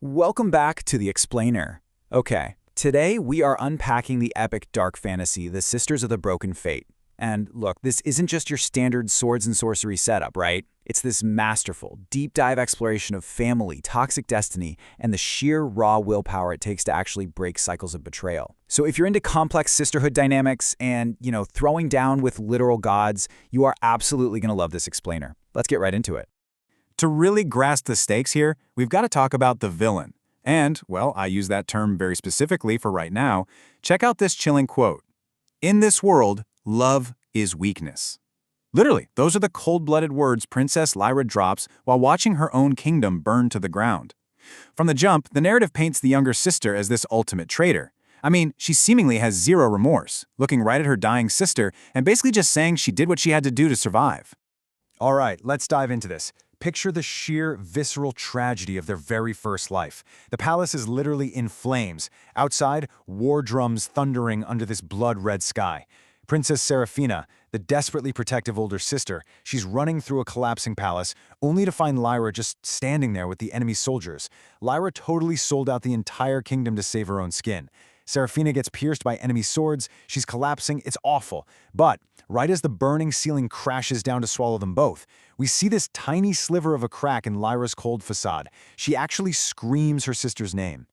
Welcome back to The Explainer. Okay, today we are unpacking the epic dark fantasy, The Sisters of the Broken Fate. And look, this isn't just your standard swords and sorcery setup, right? It's this masterful, deep dive exploration of family, toxic destiny, and the sheer raw willpower it takes to actually break cycles of betrayal. So if you're into complex sisterhood dynamics and, throwing down with literal gods, you are absolutely going to love this explainer. Let's get right into it. To really grasp the stakes here, we've got to talk about the villain. And, well, I use that term very specifically for right now. Check out this chilling quote. "In this world, love is weakness." Literally, those are the cold-blooded words Princess Lyra drops while watching her own kingdom burn to the ground. From the jump, the narrative paints the younger sister as this ultimate traitor. I mean, she seemingly has zero remorse, looking right at her dying sister and basically just saying she did what she had to do to survive. All right, let's dive into this. Picture the sheer, visceral tragedy of their very first life. The palace is literally in flames. Outside, war drums thundering under this blood-red sky. Princess Seraphina, the desperately protective older sister, she's running through a collapsing palace, only to find Lyra just standing there with the enemy soldiers. Lyra totally sold out the entire kingdom to save her own skin. Seraphina gets pierced by enemy swords, she's collapsing, it's awful. But right as the burning ceiling crashes down to swallow them both, we see this tiny sliver of a crack in Lyra's cold facade. She actually screams her sister's name.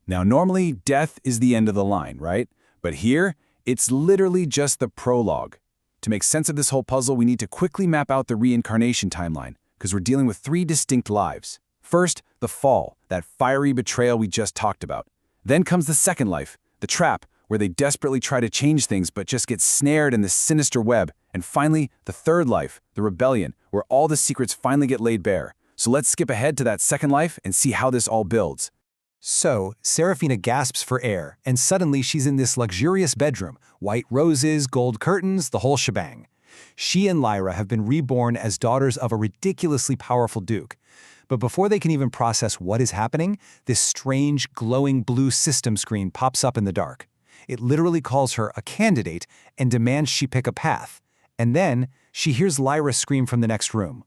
Now, normally, death is the end of the line, right? But here, it's literally just the prologue. To make sense of this whole puzzle, we need to quickly map out the reincarnation timeline, because we're dealing with three distinct lives. First, the fall, that fiery betrayal we just talked about. Then comes the second life, the trap, where they desperately try to change things but just get snared in this sinister web. And finally, the third life, the rebellion, where all the secrets finally get laid bare. So let's skip ahead to that second life and see how this all builds. So, Seraphina gasps for air, and suddenly she's in this luxurious bedroom. White roses, gold curtains, the whole shebang. She and Lyra have been reborn as daughters of a ridiculously powerful duke. But before they can even process what is happening, this strange, glowing blue system screen pops up in the dark. It literally calls her a candidate and demands she pick a path. And then, she hears Lyra scream from the next room.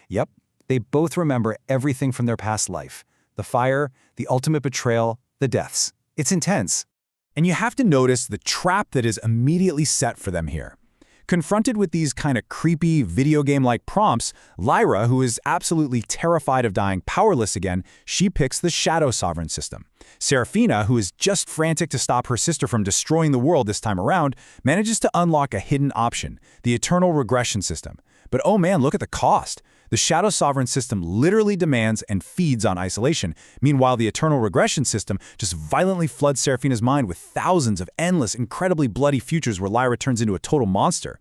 Yep, they both remember everything from their past life. The fire, the ultimate betrayal, the deaths. It's intense. And you have to notice the trap that is immediately set for them here. Confronted with these kind of creepy video game-like prompts, Lyra, who is absolutely terrified of dying powerless again, she picks the Shadow Sovereign system. Seraphina, who is just frantic to stop her sister from destroying the world this time around, manages to unlock a hidden option, the Eternal Regression system. But oh man, look at the cost. The Shadow Sovereign system literally demands and feeds on isolation. Meanwhile, the Eternal Regression system just violently floods Seraphina's mind with thousands of endless, incredibly bloody futures where Lyra turns into a total monster.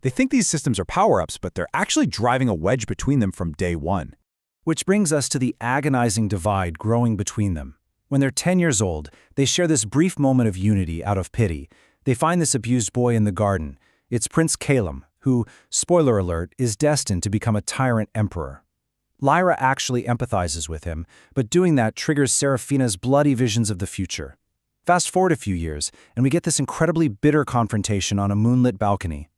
They think these systems are power-ups, but they're actually driving a wedge between them from day one. Which brings us to the agonizing divide growing between them. When they're 10 years old, they share this brief moment of unity out of pity. They find this abused boy in the garden. It's Prince Calum, who, spoiler alert, is destined to become a tyrant emperor. Lyra actually empathizes with him, but doing that triggers Seraphina's bloody visions of the future. Fast forward a few years, and we get this incredibly bitter confrontation on a moonlit balcony.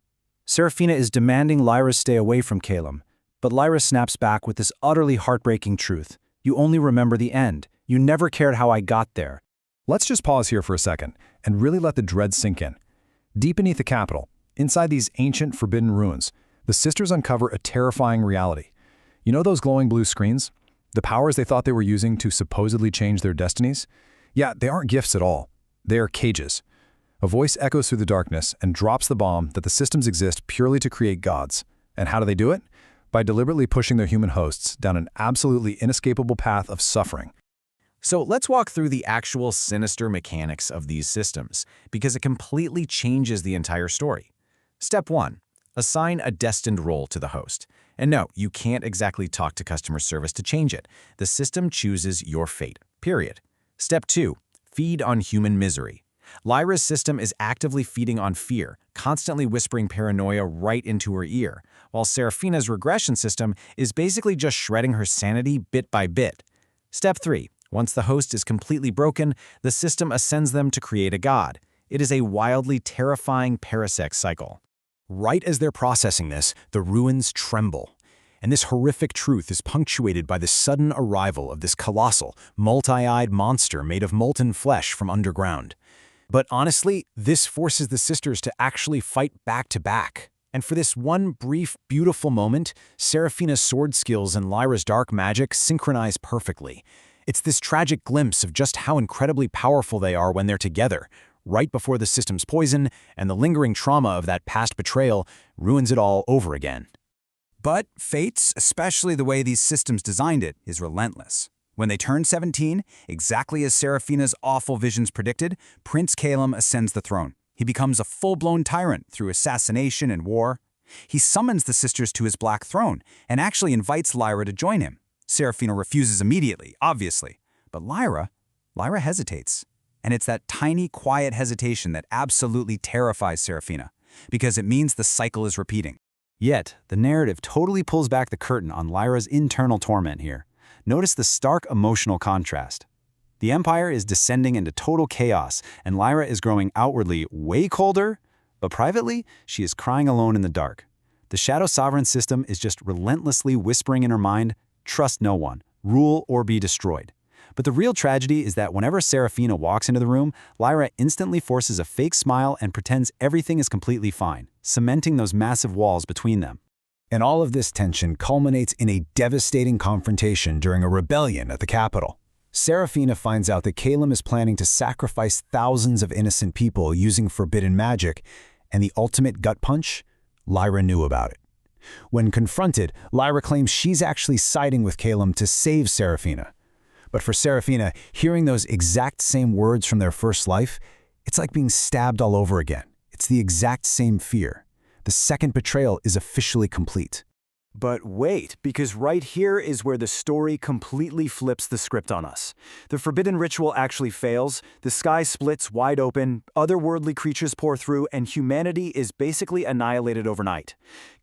Seraphina is demanding Lyra stay away from Calum, but Lyra snaps back with this utterly heartbreaking truth. You only remember the end. You never cared how I got there. Let's just pause here for a second and really let the dread sink in. Deep beneath the capital, inside these ancient, forbidden ruins, the sisters uncover a terrifying reality. You know those glowing blue screens? The powers they thought they were using to supposedly change their destinies? Yeah, they aren't gifts at all. They are cages. A voice echoes through the darkness and drops the bomb that the systems exist purely to create gods. And how do they do it? By deliberately pushing their human hosts down an absolutely inescapable path of suffering. So let's walk through the actual sinister mechanics of these systems, because it completely changes the entire story. Step 1. Assign a destined role to the host. And no, you can't exactly talk to customer service to change it. The system chooses your fate, period. Step 2. Feed on human misery. Lyra's system is actively feeding on fear, constantly whispering paranoia right into her ear, while Seraphina's regression system is basically just shredding her sanity bit by bit. Step 3. Once the host is completely broken, the system ascends them to create a god. It is a wildly terrifying parasect cycle. Right as they're processing this, the ruins tremble. And this horrific truth is punctuated by the sudden arrival of this colossal, multi-eyed monster made of molten flesh from underground. But honestly, this forces the sisters to actually fight back to back. And for this one brief, beautiful moment, Seraphina's sword skills and Lyra's dark magic synchronize perfectly. It's this tragic glimpse of just how incredibly powerful they are when they're together, right before the system's poison and the lingering trauma of that past betrayal ruins it all over again. But fate, especially the way these systems designed it, is relentless. When they turn 17, exactly as Seraphina's awful visions predicted, Prince Calum ascends the throne. He becomes a full-blown tyrant through assassination and war. He summons the sisters to his Black Throne and actually invites Lyra to join him. Seraphina refuses immediately, obviously, but Lyra hesitates. And it's that tiny, quiet hesitation that absolutely terrifies Seraphina, because it means the cycle is repeating. Yet, the narrative totally pulls back the curtain on Lyra's internal torment here. Notice the stark emotional contrast. The Empire is descending into total chaos, and Lyra is growing outwardly way colder, but privately, she is crying alone in the dark. The Shadow Sovereign system is just relentlessly whispering in her mind, trust no one, rule or be destroyed. But the real tragedy is that whenever Seraphina walks into the room, Lyra instantly forces a fake smile and pretends everything is completely fine, cementing those massive walls between them. And all of this tension culminates in a devastating confrontation during a rebellion at the capital. Seraphina finds out that Calum is planning to sacrifice thousands of innocent people using forbidden magic, and the ultimate gut punch? Lyra knew about it. When confronted, Lyra claims she's actually siding with Calum to save Seraphina. But for Seraphina, hearing those exact same words from their first life, it's like being stabbed all over again. It's the exact same fear. The second betrayal is officially complete. But wait, because right here is where the story completely flips the script on us. The forbidden ritual actually fails, the sky splits wide open, otherworldly creatures pour through, and humanity is basically annihilated overnight.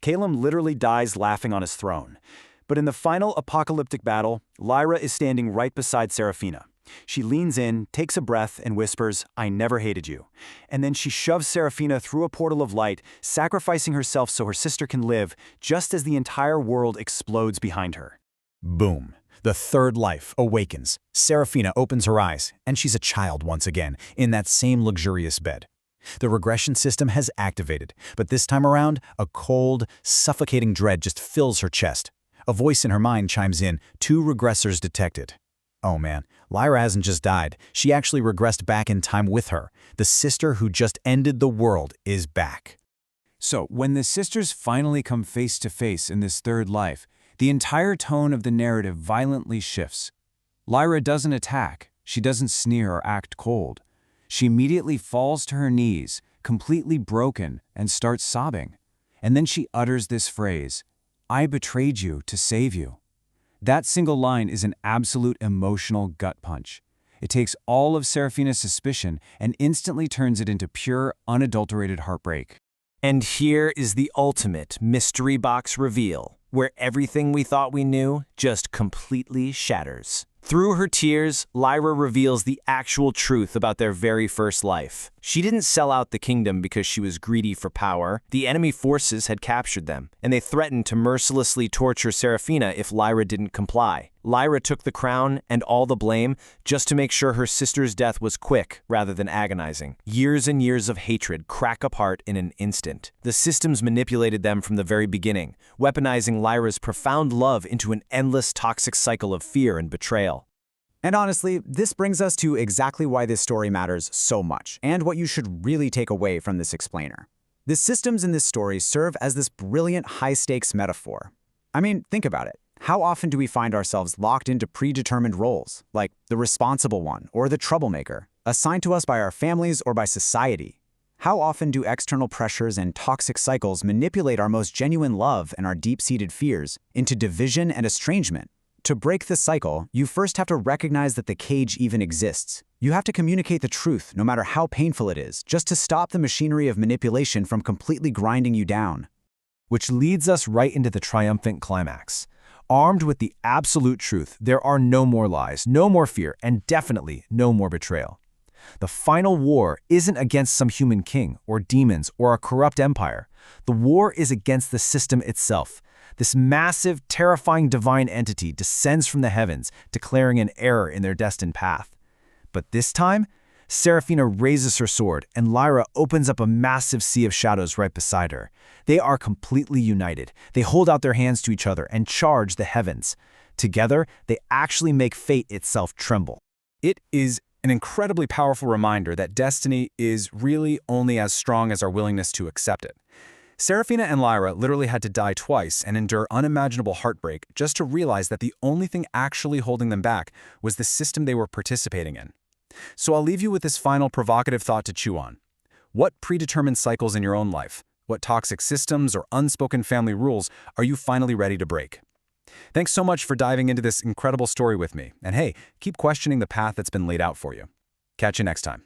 Calum literally dies laughing on his throne. But in the final apocalyptic battle, Lyra is standing right beside Seraphina. She leans in, takes a breath, and whispers, "I never hated you." And then she shoves Seraphina through a portal of light, sacrificing herself so her sister can live, just as the entire world explodes behind her. Boom. The third life awakens. Seraphina opens her eyes, and she's a child once again, in that same luxurious bed. The regression system has activated, but this time around, a cold, suffocating dread just fills her chest. A voice in her mind chimes in, 2 regressors detected. Oh man, Lyra hasn't just died, she actually regressed back in time with her. The sister who just ended the world is back. So, when the sisters finally come face to face in this third life, the entire tone of the narrative violently shifts. Lyra doesn't attack, she doesn't sneer or act cold. She immediately falls to her knees, completely broken, and starts sobbing. And then she utters this phrase, "I betrayed you to save you." That single line is an absolute emotional gut punch. It takes all of Seraphina's suspicion and instantly turns it into pure, unadulterated heartbreak. And here is the ultimate mystery box reveal, where everything we thought we knew just completely shatters. Through her tears, Lyra reveals the actual truth about their very first life. She didn't sell out the kingdom because she was greedy for power. The enemy forces had captured them, and they threatened to mercilessly torture Seraphina if Lyra didn't comply. Lyra took the crown and all the blame just to make sure her sister's death was quick rather than agonizing. Years and years of hatred crack apart in an instant. The systems manipulated them from the very beginning, weaponizing Lyra's profound love into an endless toxic cycle of fear and betrayal. And honestly, this brings us to exactly why this story matters so much, and what you should really take away from this explainer. The systems in this story serve as this brilliant high-stakes metaphor. I mean, think about it. How often do we find ourselves locked into predetermined roles, like the responsible one or the troublemaker, assigned to us by our families or by society? How often do external pressures and toxic cycles manipulate our most genuine love and our deep-seated fears into division and estrangement? To break this cycle, you first have to recognize that the cage even exists. You have to communicate the truth, no matter how painful it is, just to stop the machinery of manipulation from completely grinding you down. Which leads us right into the triumphant climax. Armed with the absolute truth, there are no more lies, no more fear, and definitely no more betrayal. The final war isn't against some human king or demons or a corrupt empire. The war is against the system itself. This massive, terrifying divine entity descends from the heavens, declaring an error in their destined path. But this time, Seraphina raises her sword, and Lyra opens up a massive sea of shadows right beside her. They are completely united. They hold out their hands to each other and charge the heavens. Together, they actually make fate itself tremble. It is an incredibly powerful reminder that destiny is really only as strong as our willingness to accept it. Seraphina and Lyra literally had to die twice and endure unimaginable heartbreak just to realize that the only thing actually holding them back was the system they were participating in. So I'll leave you with this final provocative thought to chew on. What predetermined cycles in your own life, what toxic systems or unspoken family rules are you finally ready to break? Thanks so much for diving into this incredible story with me. And hey, keep questioning the path that's been laid out for you. Catch you next time.